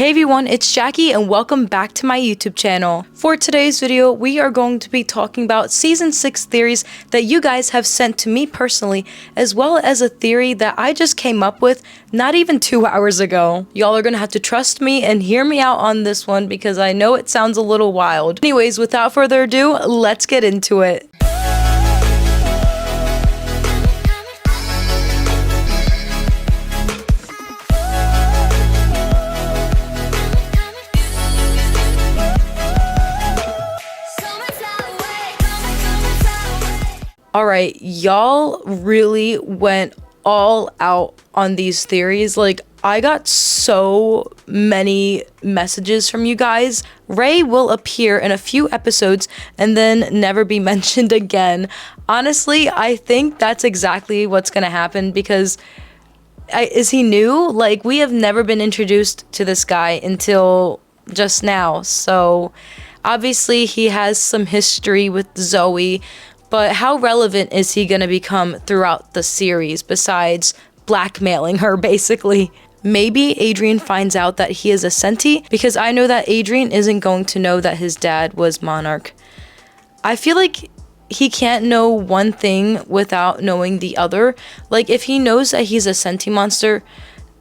Hey everyone, it's Jackie and welcome back to my YouTube channel. For today's video, we are going to be talking about Season 6 theories that you guys have sent to me personally, as well as a theory that I just came up with not even 2 hours ago. Y'all are gonna have to trust me and hear me out on this one because I know it sounds a little wild. Anyways, without further ado, let's get into it. Alright, y'all really went all out on these theories. Like, I got so many messages from you guys. Ray will appear in a few episodes and then never be mentioned again. Honestly, I think that's exactly what's gonna happen because is he new? Like, we have never been introduced to this guy until just now. So, obviously, he has some history with Zoe. But how relevant is he gonna become throughout the series besides blackmailing her, basically? Maybe Adrian finds out that he is a Senti, because I know that Adrian isn't going to know that his dad was Monarch. I feel like he can't know one thing without knowing the other. Like, if he knows that he's a Senti monster,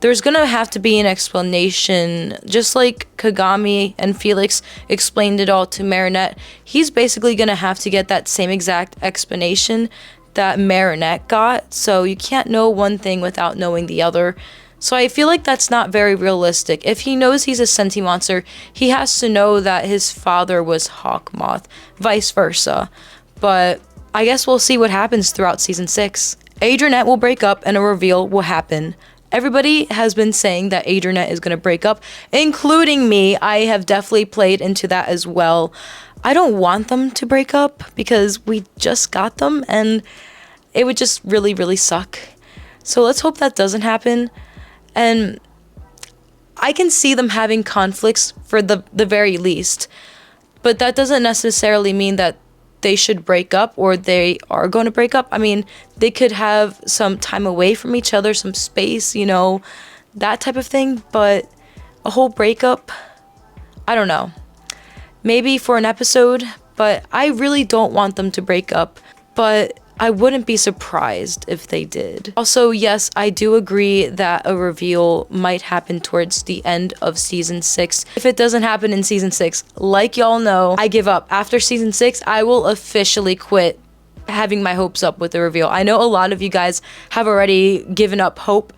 there's gonna have to be an explanation, just like Kagami and Felix explained it all to Marinette. He's basically gonna have to get that same exact explanation that Marinette got, so you can't know one thing without knowing the other. So I feel like that's not very realistic. If he knows he's a Senti monster, he has to know that his father was Hawkmoth, vice versa. But I guess we'll see what happens throughout Season 6. Adrianette will break up and a reveal will happen. Everybody has been saying that Adrianette is going to break up, including me. I have definitely played into that as well. I don't want them to break up because we just got them and it would just really, really suck. So let's hope that doesn't happen. And I can see them having conflicts for the very least, but that doesn't necessarily mean that they should break up or they are going to break up. I mean, they could have some time away from each other, some space, you know, that type of thing. But a whole breakup, I don't know. Maybe for an episode, but I really don't want them to break up. But I wouldn't be surprised if they did. Also, yes, I do agree that a reveal might happen towards the end of Season 6. If it doesn't happen in Season 6, like y'all know, I give up. After Season 6, I will officially quit having my hopes up with the reveal. I know a lot of you guys have already given up hope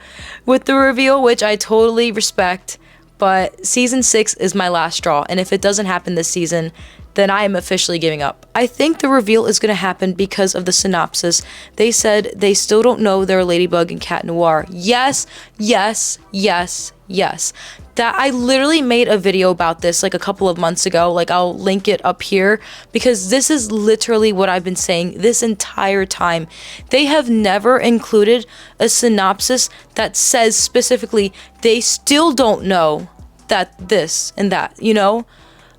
with the reveal, which I totally respect, but Season 6 is my last straw, and if it doesn't happen this season, then I am officially giving up. I think the reveal is going to happen because of the synopsis. They said they still don't know they're Ladybug and Cat Noir. Yes, yes, yes, yes. That I literally made a video about this like a couple of months ago. Like, I'll link it up here because this is literally what I've been saying this entire time. They have never included a synopsis that says specifically they still don't know that this and that, you know?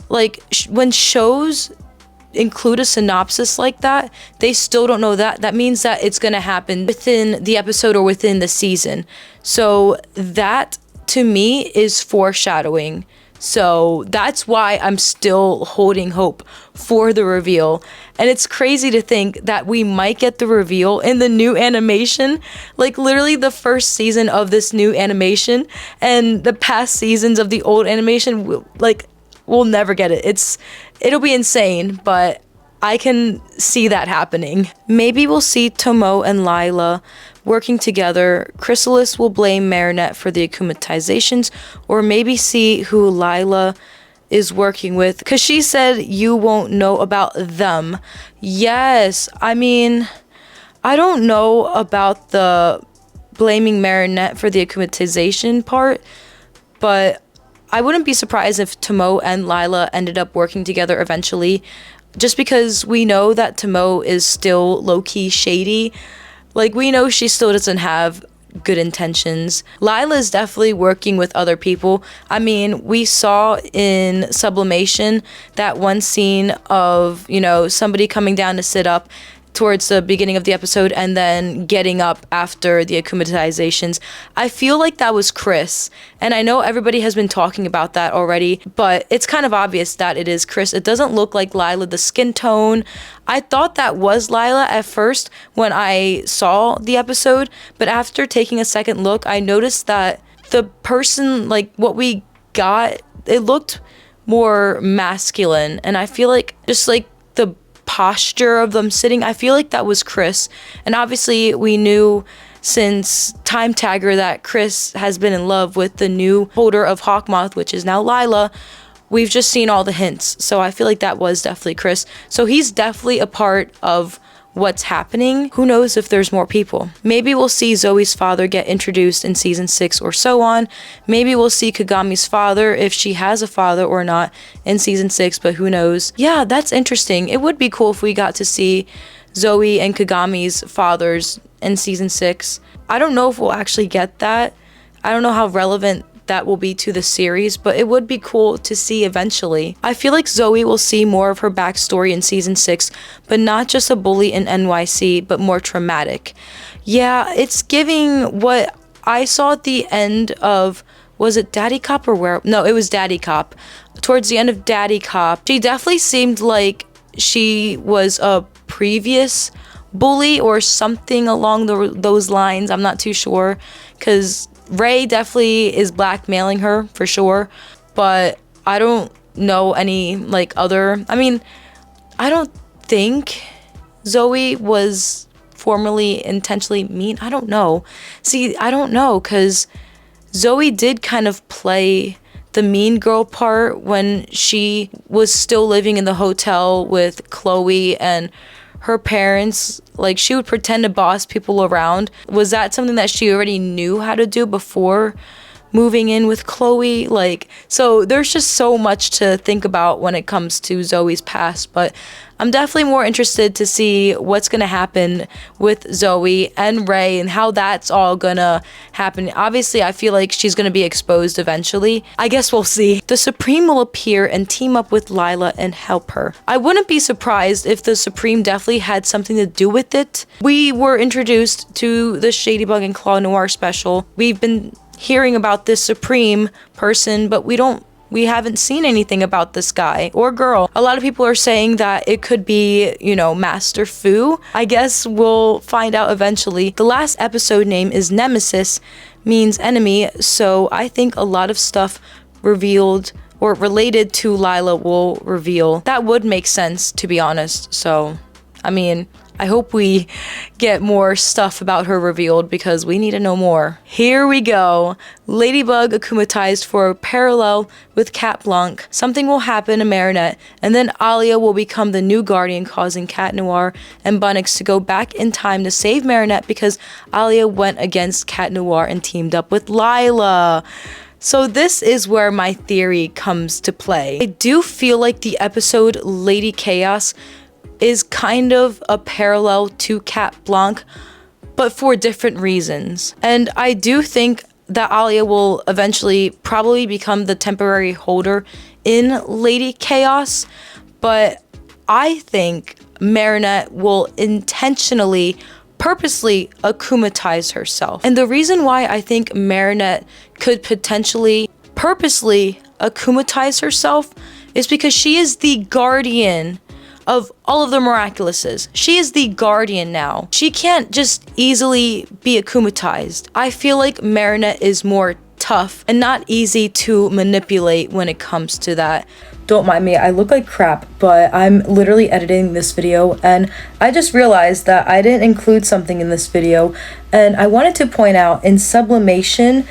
Like, when shows include a synopsis like that, they still don't know that. That means that it's going to happen within the episode or within the season. So that, to me, is foreshadowing. So that's why I'm still holding hope for the reveal. And it's crazy to think that we might get the reveal in the new animation. Like, literally the first season of this new animation and the past seasons of the old animation, like, we'll never get it. It'll be insane, but I can see that happening. Maybe we'll see Tomo and Lila working together. Chrysalis will blame Marinette for the akumatizations, or maybe see who Lila is working with, because she said you won't know about them. Yes, I mean, I don't know about the blaming Marinette for the akumatization part, but I wouldn't be surprised if Tomo and Lila ended up working together eventually, just because we know that Tomo is still low-key shady. Like, we know she still doesn't have good intentions. Lila is definitely working with other people. I mean, we saw in Sublimation that one scene of, you know, somebody coming down to sit up towards the beginning of the episode and then getting up after the akumatizations. I feel like that was Chris, and I know everybody has been talking about that already, but it's kind of obvious that it is Chris. It doesn't look like Lila, the skin tone. I thought that was Lila at first when I saw the episode, but after taking a second look, I noticed that the person, like what we got, it looked more masculine, and I feel like just like the posture of them sitting, I feel like that was Chris. And obviously we knew since Time Tagger that Chris has been in love with the new holder of Hawkmoth, which is now Lila. We've just seen all the hints, so I feel like that was definitely Chris. So he's definitely a part of what's happening. Who knows if there's more people. Maybe we'll see Zoe's father get introduced in season 6 or so on. Maybe we'll see Kagami's father, if she has a father or not, in season 6, but who knows. Yeah, that's interesting. It would be cool if we got to see Zoe and Kagami's fathers in season 6. I don't know if we'll actually get that. I don't know how relevant that will be to the series, but it would be cool to see eventually. I feel like Zoe will see more of her backstory in season 6, but not just a bully in NYC, but more traumatic. Yeah, it's giving what I saw at the end of, was it Daddy Cop or where? No, it was Daddy Cop. Towards the end of Daddy Cop, she definitely seemed like she was a previous bully or something along those lines. I'm not too sure, because Ray definitely is blackmailing her for sure, but I don't know any like other, I mean, I don't think Zoe was formerly intentionally mean. I don't know. See, I don't know, because Zoe did kind of play the mean girl part when she was still living in the hotel with Chloe and her parents. Like, she would pretend to boss people around. Was that something that she already knew how to do before moving in with Chloe? Like, so there's just so much to think about when it comes to Zoe's past, but I'm definitely more interested to see what's gonna happen with Zoe and Ray and how that's all gonna happen. Obviously, I feel like she's gonna be exposed eventually. I guess we'll see. The Supreme will appear and team up with Lila and help her. I wouldn't be surprised if the Supreme definitely had something to do with it. We were introduced to the Ladybug and Claw Noir special. We've been hearing about this Supreme person, but we haven't seen anything about this guy or girl. A lot of people are saying that it could be, you know, Master Fu. I guess we'll find out eventually. The last episode name is Nemesis, means enemy, so I think a lot of stuff revealed or related to Lila will reveal. That would make sense, to be honest. So, I mean, I hope we get more stuff about her revealed, because we need to know more. Here we go. Ladybug akumatized for a parallel with Cat Blanc. Something will happen to Marinette, and then Alia will become the new guardian, causing Cat Noir and Bunnix to go back in time to save Marinette, because Alia went against Cat Noir and teamed up with Lila. So this is where my theory comes to play. I do feel like the episode Lady Chaos is kind of a parallel to Cat Blanc, but for different reasons. And I do think that Alia will eventually probably become the temporary holder in Lady Chaos, but I think Marinette will intentionally, purposely akumatize herself. And the reason why I think Marinette could potentially purposely akumatize herself is because she is the guardian of all of the miraculouses. She is the guardian now. She can't just easily be akumatized. I feel like Marinette is more tough and not easy to manipulate when it comes to that. Don't mind me, I look like crap, but I'm literally editing this video and I just realized that I didn't include something in this video, and I wanted to point out in sublimation,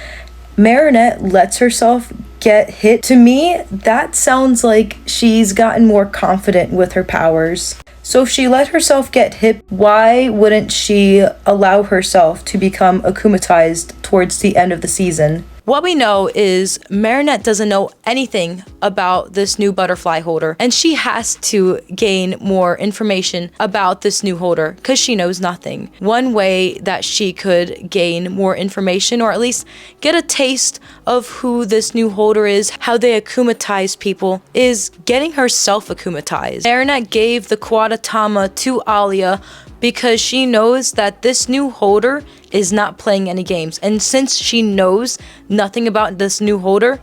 Marinette lets herself get hit. To me, that sounds like she's gotten more confident with her powers. So if she let herself get hit, why wouldn't she allow herself to become akumatized towards the end of the season? What we know is Marinette doesn't know anything about this new butterfly holder, and she has to gain more information about this new holder because she knows nothing. One way that she could gain more information, or at least get a taste of who this new holder is, how they akumatize people, is getting herself akumatized. Marinette gave the Quadatama to Alia because she knows that this new holder is not playing any games. And since she knows nothing about this new holder,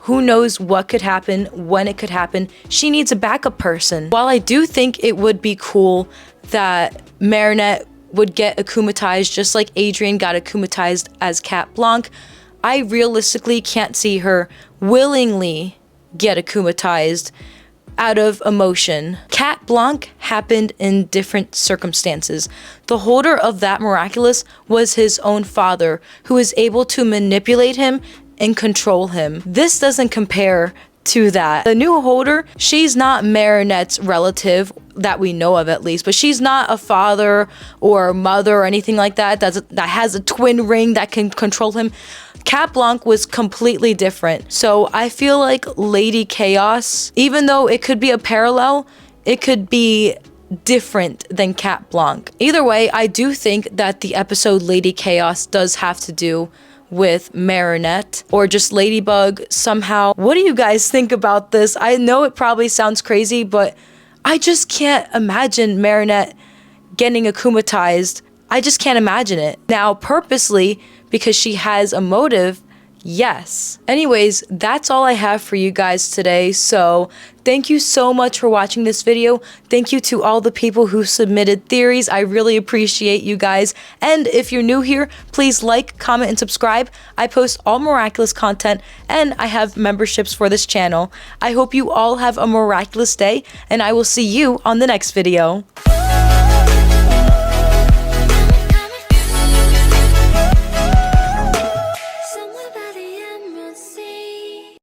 who knows what could happen, when it could happen, she needs a backup person. While I do think it would be cool that Marinette would get akumatized just like Adrian got akumatized as CAT BLANC, I realistically can't see her willingly get akumatized out of emotion. CAT BLANC happened in different circumstances. The holder of that miraculous was his own father, who is able to manipulate him and control him. This doesn't compare to that. The new holder, she's not Marinette's relative that we know of, at least, but she's not a father or a mother or anything like that that has a twin ring that can control him. CAT BLANC was completely different. So I feel like Lady Chaos, even though it could be a parallel, it could be different than CAT BLANC. Either way, I do think that the episode Lady Chaos does have to do with Marinette or just Ladybug somehow. What do you guys think about this? I know it probably sounds crazy, but I just can't imagine Marinette getting akumatized. I just can't imagine it. Now, purposely, because she has a motive, yes. Anyways, that's all I have for you guys today. So thank you so much for watching this video. Thank you to all the people who submitted theories. I really appreciate you guys. And if you're new here, please like, comment, and subscribe. I post all miraculous content and I have memberships for this channel. I hope you all have a miraculous day and I will see you on the next video.